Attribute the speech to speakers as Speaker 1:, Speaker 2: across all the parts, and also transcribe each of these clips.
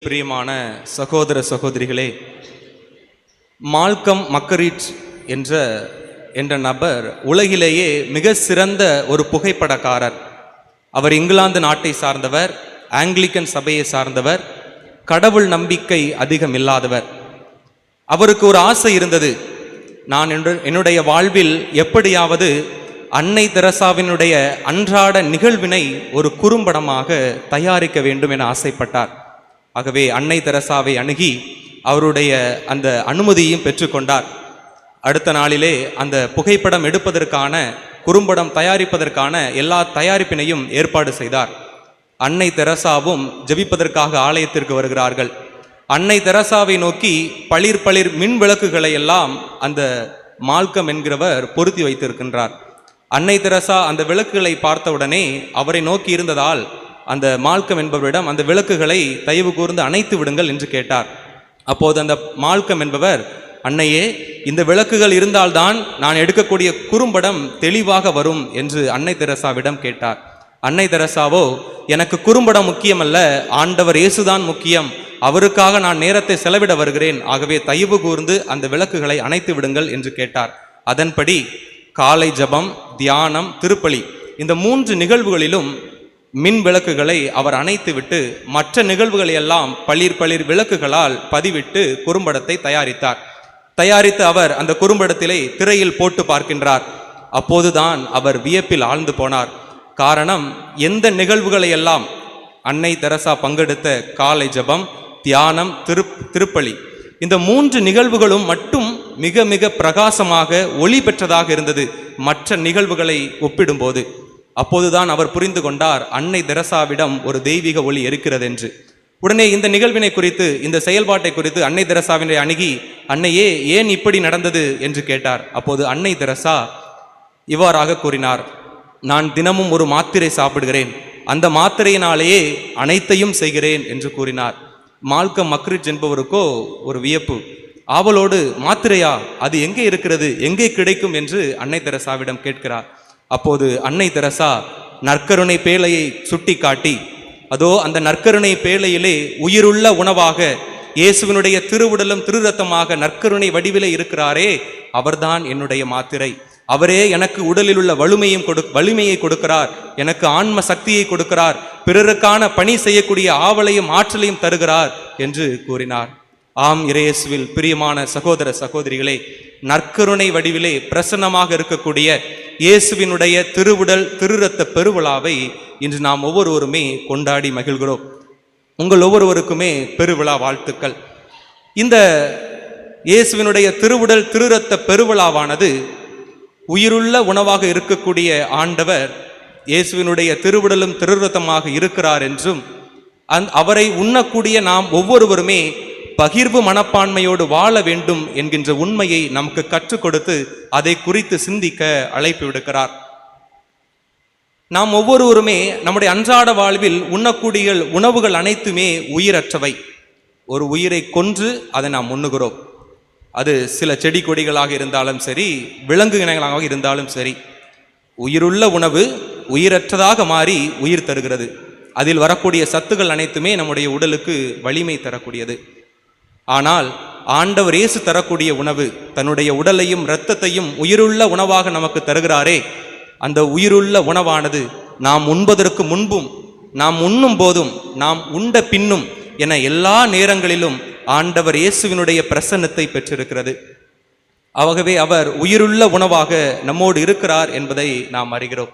Speaker 1: பிரியமான சகோதர சகோதரிகளே, மால்கம் மக்கரிட்ஜ் என்ற நபர் உலகிலேயே மிக சிறந்த ஒரு புகைப்படக்காரர். அவர் இங்கிலாந்து நாட்டை சார்ந்தவர், ஆங்கிலிக்கன் சபையை சார்ந்தவர், கடவுள் நம்பிக்கை அதிகம் இல்லாதவர். அவருக்கு ஒரு ஆசை இருந்தது, நான் என்னுடைய வாழ்வில் எப்படியாவது அன்னை தெரசாவினுடைய அன்றாட நிகழ்வினை ஒரு குறும்படமாக தயாரிக்க வேண்டும் என ஆசைப்பட்டார். ஆகவே அன்னை தெரசாவை அணுகி அவருடைய அந்த அனுமதியும் பெற்றுக்கொண்டார். அடுத்த நாளிலே அந்த புகைப்படம் எடுப்பதற்கான, குறும்படம் தயாரிப்பதற்கான எல்லா தயாரிப்பினையும் ஏற்பாடு செய்தார். அன்னை தெரசாவும் ஜெபிப்பதற்காக ஆலயத்திற்கு வருகிறார்கள். அன்னை தெரசாவை நோக்கி பளிர் மின் விளக்குகளை எல்லாம் அந்த மால்கம் என்கிறவர் பொருத்தி வைத்திருக்கின்றார். அன்னை தெரசா அந்த விளக்குகளை பார்த்தவுடனே அவரை நோக்கி இருந்ததால் அந்த மால்கம் என்பவரிடம் அந்த விளக்குகளை தயவு கூர்ந்து அணைத்து விடுங்கள் என்று கேட்டார். அப்போது அந்த மால்கம் என்பவர், அன்னையே, இந்த விளக்குகள் இருந்தால்தான் நான் எடுக்கக்கூடிய குறும்படம் தெளிவாக வரும் என்று அன்னை தெரசாவிடம் கேட்டார். அன்னை தெரசாவோ, எனக்கு குறும்படம் முக்கியமல்ல, ஆண்டவர் இயேசுதான் முக்கியம், அவருக்காக நான் நேரத்தை செலவிட வருகிறேன், ஆகவே தயவு கூர்ந்து அந்த விளக்குகளை அணைத்து விடுங்கள் என்று கேட்டார். அதன்படி காலை ஜபம், தியானம், திருப்பலி இந்த 3 நிகழ்வுகளிலும் மின் விளக்குகளை அவர் அணைத்துவிட்டு மற்ற நிகழ்வுகளை எல்லாம் பளிர் விளக்குகளால் பதிவிட்டு குறும்படத்தை தயாரித்து அவர் அந்த குறும்படத்திலே திரையில் போட்டு பார்க்கின்றார். அப்போதுதான் அவர் வியப்பில் ஆழ்ந்து போனார். காரணம், எந்த நிகழ்வுகளை எல்லாம் அன்னை தெரசா பங்கெடுத்த காலை ஜபம், தியானம், திருப்பலி இந்த 3 நிகழ்வுகளும் மட்டும் மிக மிக பிரகாசமாக ஒளி பெற்றதாக இருந்தது மற்ற நிகழ்வுகளை ஒப்பிடும்போது. அப்போதுதான் அவர் புரிந்து கொண்டார், அன்னை தெரசாவிடம் ஒரு தெய்வீக ஒளி இருக்கிறது என்று. உடனே இந்த நிகழ்வினை குறித்து, இந்த செயல்பாட்டை குறித்து அன்னை தெரசாவினை அணுகி, அன்னையே, ஏன் இப்படி நடந்தது என்று கேட்டார். அப்போது அன்னை தெரசா இவ்வாறாக கூறினார், நான் தினமும் ஒரு மாத்திரை சாப்பிடுகிறேன், அந்த மாத்திரையினாலேயே அனைத்தையும் செய்கிறேன் என்று கூறினார். மால்கம் மக்கரிட்ஜ் என்பவருக்கோ ஒரு வியப்பு. ஆவலோடு, மாத்திரையா, அது எங்கே இருக்கிறது, எங்கே கிடைக்கும் என்று அன்னை தெரசாவிடம் கேட்கிறார். அப்போது அன்னை தெரசா நற்கருணை பேழையை சுட்டி காட்டி, அதோ அந்த நற்கருணை பேழையிலே உயிருள்ள உணவாக இயேசுவினுடைய திருவுடலும் திருரத்தமாக நற்கருணை வடிவிலே இருக்கிறாரே, அவர்தான் என்னுடைய மாத்திரை, அவரே எனக்கு உடலில் உள்ள வலிமையை கொடுக்கிறார், எனக்கு ஆன்ம சக்தியை கொடுக்கிறார், பிறருக்கான பணி செய்யக்கூடிய ஆவலையும் ஆற்றலையும் தருகிறார் என்று கூறினார். ஆம், இயேசுவில் பிரியமான சகோதர சகோதரிகளே, நற்கருணை வடிவிலே பிரசன்னமாக இருக்கக்கூடிய இயேசுவினுடைய திருவுடல் திருரத்த பெருவிழாவை இன்று நாம் ஒவ்வொருவருமே கொண்டாடி மகிழ்கிறோம். உங்கள் ஒவ்வொருவருக்குமே பெருவிழா வாழ்த்துக்கள். இந்த இயேசுவினுடைய திருவுடல் திருரத்த பெருவிழாவானது உயிருள்ள உணவாக இருக்கக்கூடிய ஆண்டவர் இயேசுவினுடைய திருவுடலும் திருரத்தமாக இருக்கிறார் என்றும், அவரை உண்ணக்கூடிய நாம் ஒவ்வொருவருமே பகிர்வு மனப்பான்மையோடு வாழ வேண்டும் என்கின்ற உண்மையை நமக்கு கற்றுக் கொடுத்து அதை குறித்து சிந்திக்க அழைப்பு விடுக்கிறார். நாம் ஒவ்வொருவருமே நம்முடைய அன்றாட வாழ்வில் உண்ணக்கூடிய உணவுகள் அனைத்துமே உயிரற்றவை. ஒரு உயிரை கொன்று அதை நாம் உண்ணுகிறோம். அது சில செடி கொடிகளாக இருந்தாலும் சரி, விலங்கு இனங்களாக இருந்தாலும் சரி, உயிருள்ள உணவு உயிரற்றதாக மாறி உயிர் தருகிறது. அதில் வரக்கூடிய சத்துக்கள் அனைத்துமே நம்முடைய உடலுக்கு வலிமை தரக்கூடியது. ஆனால் ஆண்டவர் இயேசு தரக்கூடிய உணவு, தன்னுடைய உடலையும் இரத்தத்தையும் உயிருள்ள உணவாக நமக்கு தருகிறாரே, அந்த உயிருள்ள உணவானது நாம் உண்பதற்கு முன்பும், நாம் உண்ணும் போதும், நாம் உண்ட பின்னும் என எல்லா நேரங்களிலும் ஆண்டவர் இயேசுவினுடைய பிரசன்னத்தை பெற்றிருக்கிறது. ஆகவே அவர் உயிருள்ள உணவாக நம்மோடு இருக்கிறார் என்பதை நாம் அறிகிறோம்.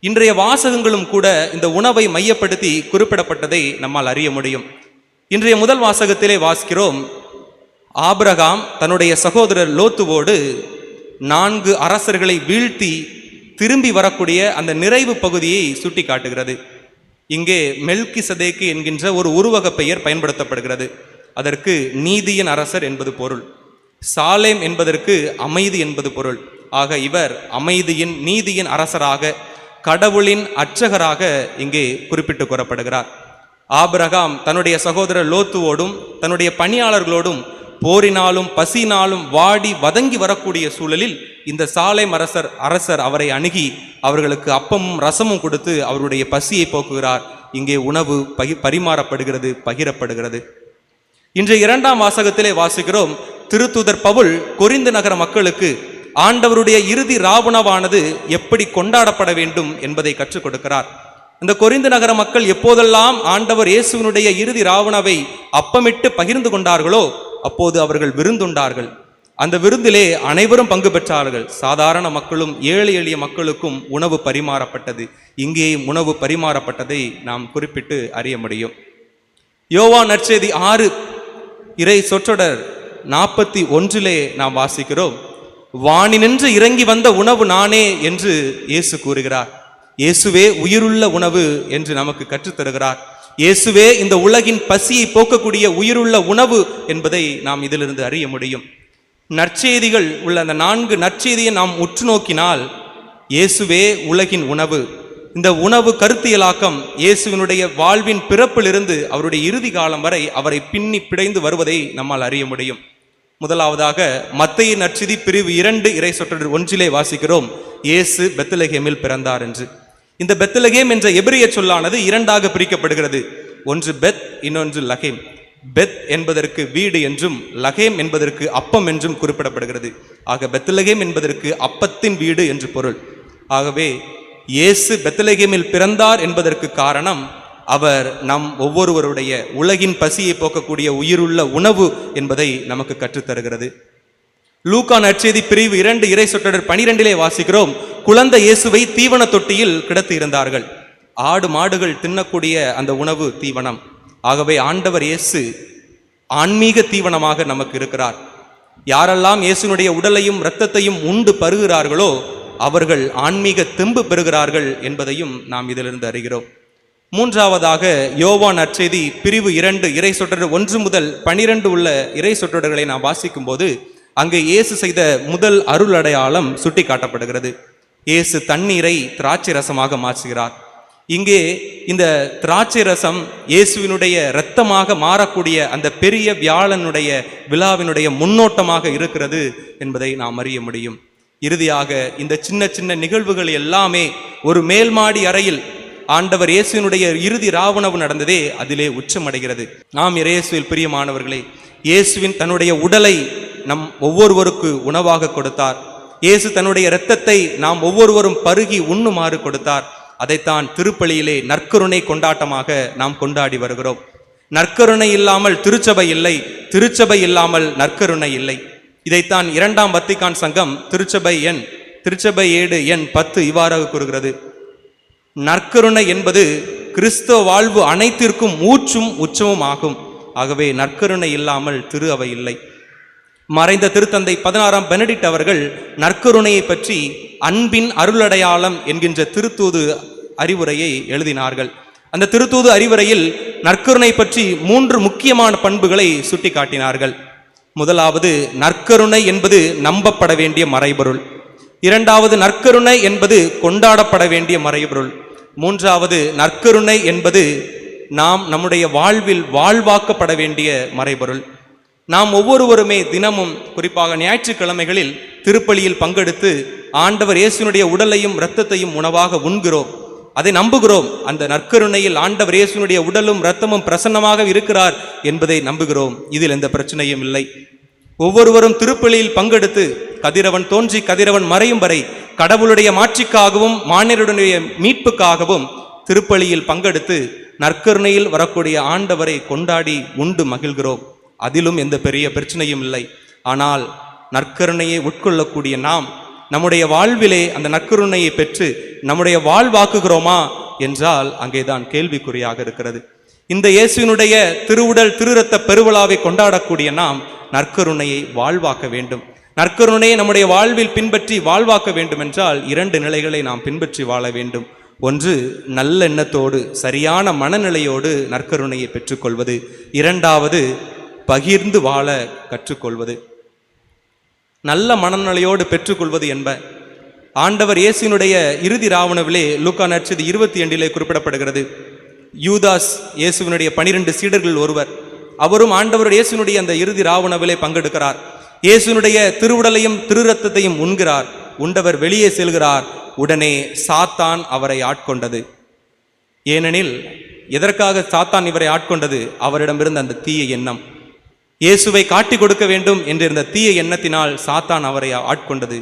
Speaker 1: இன்றைய வாசகங்களும் கூட இந்த உணவை மையப்படுத்தி குறிப்பிடப்பட்டதை நம்மால் அறிய முடியும். இன்றைய முதல் வாசகத்திலே வாசிக்கிறோம், ஆபிரகாம் தன்னுடைய சகோதரர் லோத்துவோடு 4 அரசர்களை வீழ்த்தி திரும்பி வரக்கூடிய அந்த நிறைவு பகுதியை சுட்டி காட்டுகிறது. இங்கே மெல்கிசதேக்கு என்கின்ற ஒரு உருவக பெயர் பயன்படுத்தப்படுகிறது. அதற்கு நீதியின் அரசர் என்பது பொருள். சாலேம் என்பதற்கு அமைதி என்பது பொருள். ஆக இவர் அமைதியின் நீதியின் அரசராக, கடவுளின் அர்ச்சகராக இங்கே குறிப்பிட்டு கூறப்படுகிறார். ஆபிரகாம் தன்னுடைய சகோதரர் லோத்துவோடும் தன்னுடைய பணியாளர்களோடும் போரினாலும் பசினாலும் வாடி வதங்கி வரக்கூடிய சூழலில் இந்த சாலேம் அரசர் அவரை அணுகி அவர்களுக்கு அப்பமும் ரசமும் கொடுத்து அவருடைய பசியை போக்குகிறார். இங்கே உணவு பரிமாறப்படுகிறது, பகிரப்படுகிறது. இன்றைய 2ஆம் வாசகத்திலே வாசிக்கிறோம், திருத்தூதர் பவுல் கொரிந்து நகர மக்களுக்கு ஆண்டவருடைய இறுதி ராவுணவானது எப்படி கொண்டாடப்பட வேண்டும் என்பதை கற்றுக் கொடுக்கிறார். இந்த கொரிந்து நகர மக்கள் எப்போதெல்லாம் ஆண்டவர் இயேசுவினுடைய இறுதி ராவுணவை அப்பமிட்டு பகிர்ந்து கொண்டார்களோ அப்போது அவர்கள் விருந்துண்டார்கள். அந்த விருந்திலே அனைவரும் பங்கு பெற்றார்கள். சாதாரண மக்களும் ஏழை எளிய மக்களுக்கும் உணவு பரிமாறப்பட்டது. இங்கேயும் உணவு பரிமாறப்பட்டதை நாம் குறிப்பிட்டு அறிய முடியும். யோவான் நற்செய்தி 6 இறை சொற்றொடர் 41 நாம் வாசிக்கிறோம், வானினின்று இறங்கி வந்த உணவு நானே என்று இயேசு கூறுகிறார். இயேசுவே உயிருள்ள உணவு என்று நமக்கு கற்றுத்தருகிறார். இயேசுவே இந்த உலகின் பசியை போக்கக்கூடிய உயிருள்ள உணவு என்பதை நாம் இதிலிருந்து அறிய முடியும். நற்செய்திகள் உள்ள அந்த 4 நற்செய்தியை நாம் உற்று நோக்கினால் இயேசுவே உலகின் உணவு. இந்த உணவு கருத்தியலாக்கம் இயேசுவினுடைய வாழ்வின் பிறப்பிலிருந்து அவருடைய இறுதி காலம் வரை அவரை பின்னி பிடைந்து வருவதை நம்மால் அறிய முடியும். முதலாவதாக மத்தேயு நற்செய்தி பிரிவு 2 இறை சொற்றொடர் 1 வாசிக்கிறோம், இயேசு பெத்லகேமில் பிறந்தார் என்று. இந்த பெத்லகேம் என்ற எபிரிய சொல்லானது 2ஆக பிரிக்கப்படுகிறது. ஒன்று பெத், இன்னொன்று லகேம். பெத் என்பதற்கு வீடு என்றும் லகேம் என்பதற்கு அப்பம் என்றும் குறிப்பிடப்படுகிறது. ஆக பெத்லகேம் என்பதற்கு அப்பத்தின் வீடு என்று பொருள். ஆகவே இயேசு பெத்லகேமில் பிறந்தார் என்பதற்கு காரணம் அவர் நம் ஒவ்வொருவருடைய உலகின் பசியை போக்கக்கூடிய உயிருள்ள உணவு என்பதை நமக்கு கற்றுத்தருகிறது. லூக்கா நற்செய்தி பிரிவு 2 இறை சொற்றொடர் 12 வாசிக்கிறோம், குழந்தை இயேசுவை தீவன தொட்டியில் கிடத்தி இருந்தார்கள். ஆடு மாடுகள் தின்னக்கூடிய அந்த உணவு தீவனம். ஆகவே ஆண்டவர் இயேசு ஆன்மீக தீவனமாக நமக்கு இருக்கிறார். யாரெல்லாம் இயேசுனுடைய உடலையும் இரத்தத்தையும் உண்டு பருகிறார்களோ அவர்கள் ஆன்மீக தெம்பு பெறுகிறார்கள் என்பதையும் நாம் இதிலிருந்து அறிகிறோம். மூன்றாவதாக யோவான் நற்செய்தி பிரிவு 2 இறை சொற்றொடர் 1 முதல் 12 உள்ள இறை சொற்றொடர்களை நாம் வாசிக்கும் போது அங்கே இயேசு செய்த முதல் அருள் அடையாளம் சுட்டி காட்டப்படுகிறது. இயேசு தண்ணீரை திராட்சை ரசமாக மாற்றுகிறார். இங்கே இந்த திராட்சை ரசம் இயேசுவினுடைய இரத்தமாக மாறக்கூடிய அந்த பெரிய வியாழனுடைய விழாவினுடைய முன்னோட்டமாக இருக்கிறது என்பதை நாம் அறிய முடியும். இறுதியாக இந்த சின்ன சின்ன நிகழ்வுகள் எல்லாமே ஒரு மேல்மாடி அறையில் ஆண்டவர் இயேசுவினுடைய இறுதி ராவுணவு நடந்ததே அதிலே உச்சமடைகிறது. நாம் இயேசுவில் பிரியமானவர்களே, இயேசுவின் தன்னுடைய உடலை நம் ஒவ்வொருவருக்கு உணவாக கொடுத்தார். இயேசு தன்னுடைய இரத்தத்தை நாம் ஒவ்வொருவரும் பருகி உண்ணுமாறு கொடுத்தார். அதைத்தான் திருப்பலியிலே நற்கருணை கொண்டாட்டமாக நாம் கொண்டாடி வருகிறோம். நற்கருணை இல்லாமல் திருச்சபை இல்லை, திருச்சபை இல்லாமல் நற்கருணை இல்லை. இதைத்தான் 2ஆம் வத்திக்கான் சங்கம் திருச்சபை ஏடு எண் 10 இவ்வாறாக கூறுகிறது, நற்கருணை என்பது கிறிஸ்தவ வாழ்வு அனைத்திற்கும் ஊற்றும் உச்சமும் ஆகும். ஆகவே நற்கருணை இல்லாமல் திரு அவை இல்லை. மறைந்த திருத்தந்தை 16ஆம் பெனடிக்ட் அவர்கள் நற்கருணையை பற்றி அன்பின் அருளடையாளம் என்கின்ற திருத்தூது அறிவுரையை எழுதினார்கள். அந்த திருத்தூது அறிவுரையில் நற்கருணை பற்றி 3 முக்கியமான பண்புகளை சுட்டி காட்டினார்கள். முதலாவது, நற்கருணை என்பது நம்பப்பட வேண்டிய மறைபொருள். இரண்டாவது, நற்கருணை என்பது கொண்டாடப்பட வேண்டிய மறைபொருள். மூன்றாவது, நற்கருணை என்பது நாம் நம்முடைய வாழ்வில் வாழ்வாக்கப்பட வேண்டிய மறைபொருள். நாம் ஒவ்வொருவருமே தினமும், குறிப்பாக ஞாயிற்றுக்கிழமைகளில் திருப்பலியில் பங்கெடுத்து ஆண்டவர் இயேசுனுடைய உடலையும் இரத்தத்தையும் உணவாக உண்கிறோம். அதை நம்புகிறோம். அந்த நற்கருணையில் ஆண்டவர் இயேசுனுடைய உடலும் இரத்தமும் பிரசன்னமாக இருக்கிறார் என்பதை நம்புகிறோம். இதில் எந்த பிரச்சனையும் இல்லை. ஒவ்வொருவரும் திருப்பலியில் பங்கெடுத்து கதிரவன் தோன்றி கதிரவன் மறையும் வரை கடவுளுடைய மாட்சிக்காகவும் மானிடருடைய மீட்புக்காகவும் திருப்பலியில் பங்கெடுத்து நற்கருணையில் வரக்கூடிய ஆண்டவரை கொண்டாடி உண்டு மகிழ்கிறோம். அதிலும் எந்த பெரிய பிரச்சனையும் இல்லை. ஆனால் நற்கருணையை உட்கொள்ளக்கூடிய நாம் நம்முடைய வாழ்விலே அந்த நற்கருணையை பெற்று நம்முடைய வாழ்வாக்குகிறோமா என்றால் அங்கேதான் கேள்விக்குறியாக இருக்கிறது. இந்த இயேசுவினுடைய திருவுடல் திருரத்த பெருவிழாவை கொண்டாடக்கூடிய நாம் நற்கருணையை வாழ்வாக்க வேண்டும். நற்கருணையை நம்முடைய வாழ்வில் பின்பற்றி வாழ்வாக்க வேண்டும் என்றால் 2 நிலைகளை நாம் பின்பற்றி வாழ வேண்டும். ஒன்று, நல்லெண்ணத்தோடு சரியான மனநிலையோடு நற்கருணையை பெற்றுக்கொள்வது. இரண்டாவது, பகிர்ந்து வாழ கற்றுக்கொள்வது. நல்ல மனநிலையோடு பெற்றுக்கொள்வது என்ப ஆண்டவர் இயேசுவினுடைய இறுதி ராவுணவிலே லூக்கா நற்செய்தி 22 குறிப்பிடப்படுகிறது. யூதாஸ் இயேசுவினுடைய 12 சீடர்கள் ஒருவர். அவரும் ஆண்டவர் இயேசுவினுடைய அந்த இறுதி ராவுணவிலே பங்கெடுக்கிறார். இயேசுவினுடைய திருவுடலையும் திருரத்தத்தையும் உண்கிறார். உண்டவர் வெளியே செல்கிறார். உடனே சாத்தான் அவரை ஆட்கொண்டது. ஏனெனில் எதற்காக சாத்தான் இவரை ஆட்கொண்டது? அவரிடமிருந்த அந்த தீய எண்ணம். இயேசுவை காட்டி கொடுக்க வேண்டும் என்றிருந்த தீய எண்ணத்தினால் சாத்தான் அவரை ஆட்கொண்டது.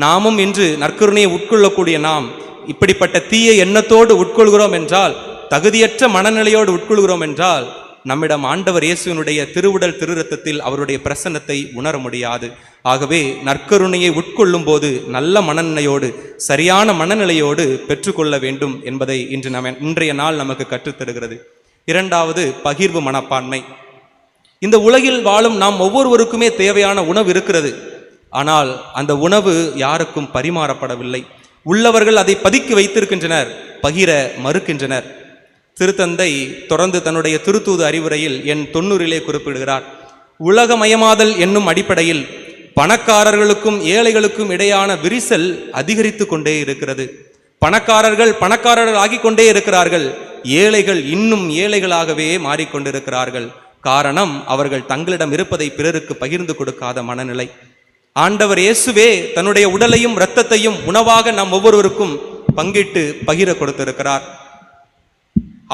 Speaker 1: நாமும் இன்று நற்கருணையை உட்கொள்ளக்கூடிய நாம் இப்படிப்பட்ட தீய எண்ணத்தோடு உட்கொள்கிறோம் என்றால், தகுதியற்ற மனநிலையோடு உட்கொள்கிறோம் என்றால், நம்மிடம் ஆண்டவர் இயேசுவினுடைய திருவுடல் திருரத்தத்தில் அவருடைய பிரசன்னத்தை உணர முடியாது. ஆகவே நற்கருணையை உட்கொள்ளும் போது நல்ல மனநிலையோடு, சரியான மனநிலையோடு பெற்றுக்கொள்ள வேண்டும் என்பதை இன்றைய நாள் நமக்கு கற்றுத்தருகிறது. இரண்டாவது, பகிர்வு மனப்பான்மை. இந்த உலகில் வாழும் நாம் ஒவ்வொருவருக்குமே தேவையான உணவு இருக்கிறது. ஆனால் அந்த உணவு யாருக்கும் பரிமாறப்படவில்லை. உள்ளவர்கள் அதை பதுக்கி வைத்திருக்கின்றனர், பகிர மறுக்கின்றனர். திருத்தந்தை தொடர்ந்து தன்னுடைய திருத்தூது அறிவுரையில் எண் 90 குறிப்பிடுகிறார், உலகமயமாதல் என்னும் அடிப்படையில் பணக்காரர்களுக்கும் ஏழைகளுக்கும் இடையான விரிசல் அதிகரித்து கொண்டே இருக்கிறது. பணக்காரர்கள் ஆகிக் கொண்டே இருக்கிறார்கள், ஏழைகள் இன்னும் ஏழைகளாகவே மாறிக்கொண்டிருக்கிறார்கள். காரணம், அவர்கள் தங்களிடம் இருப்பதை பிறருக்கு பகிர்ந்து கொடுக்காத மனநிலை. ஆண்டவர் இயேசுவே தன்னுடைய உடலையும் இரத்தத்தையும் உணவாக நாம் ஒவ்வொருவருக்கும் பங்கிட்டு பகிர கொடுத்திருக்கிறார்.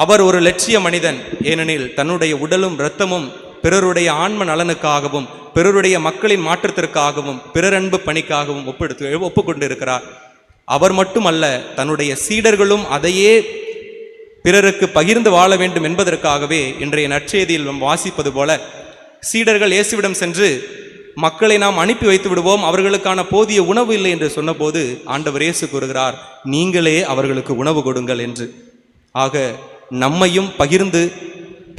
Speaker 1: அவர் ஒரு லட்சிய மனிதன். ஏனெனில் தன்னுடைய உடலும் இரத்தமும் பிறருடைய ஆன்ம நலனுக்காகவும் பிறருடைய மக்களின் மாற்றத்திற்காகவும் பிறரன்பு பணிக்காகவும் ஒப்புக்கொண்டிருக்கிறார். அவர் மட்டுமல்ல, தன்னுடைய சீடர்களும் அதையே பிறருக்கு பகிர்ந்து வாழ வேண்டும் என்பதற்காகவே இன்றைய நற்செய்தியில் வாசிப்பது போல, சீடர்கள் இயேசுவிடம் சென்று மக்களை நாம் அனுப்பி வைத்து விடுவோம், அவர்களுக்கான போதிய உணவு இல்லை என்று சொன்னபோது ஆண்டவர் இயேசு கூறுகிறார், நீங்களே அவர்களுக்கு உணவு கொடுங்கள் என்று. ஆக நம்மையும்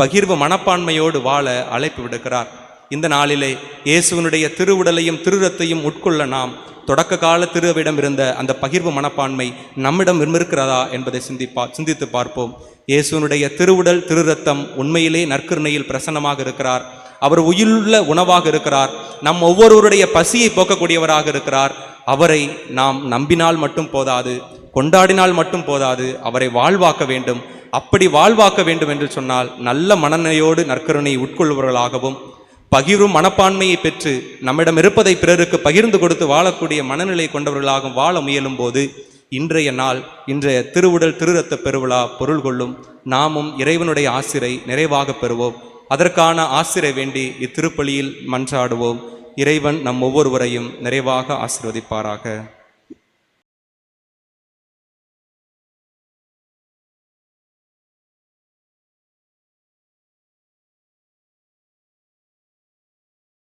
Speaker 1: பகிர்வு மனப்பான்மையோடு வாழ அழைப்பு விடுக்கிறார். இந்த நாளிலே இயேசுவினுடைய திருவுடலையும் திருரத்தையும் உட்கொள்ள நாம் தொடக்க கால திருவிடம் இருந்த அந்த பகிர்வு மனப்பான்மை நம்மிடம் இருக்கிறதா என்பதை சிந்தித்து பார்ப்போம். இயேசுவினுடைய திருவுடல் திருரத்தம் உண்மையிலே நற்கருணையில் பிரசன்னமாக இருக்கிறார். அவர் உயிருள்ள உணவாக இருக்கிறார். நம் ஒவ்வொருவருடைய பசியை போக்கக்கூடியவராக இருக்கிறார். அவரை நாம் நம்பினால் மட்டும் போதாது, கொண்டாடினால் மட்டும் போதாது, அவரை வாழ்வாக்க வேண்டும். அப்படி வாழ்வாக்க வேண்டும் என்று சொன்னால் நல்ல மனநிலையோடு நற்கருணையை உட்கொள்பவர்களாகவும் பகிரும் மனப்பான்மையை பெற்று நம்மிடம் இருப்பதை பிறருக்கு பகிர்ந்து கொடுத்து வாழக்கூடிய மனநிலை கொண்டவர்களாகவும் வாழ முயலும் போது இன்றைய திருவுடல் திருரத்த பெருவிழா பொருள் கொள்ளும். நாமும் இறைவனுடைய ஆசிரை நிறைவாக பெறுவோம். அதற்கான ஆசிரை வேண்டி இத்திருப்பலியில் மன்றாடுவோம். இறைவன் நம் ஒவ்வொருவரையும் நிறைவாக ஆசீர்வதிப்பாராக.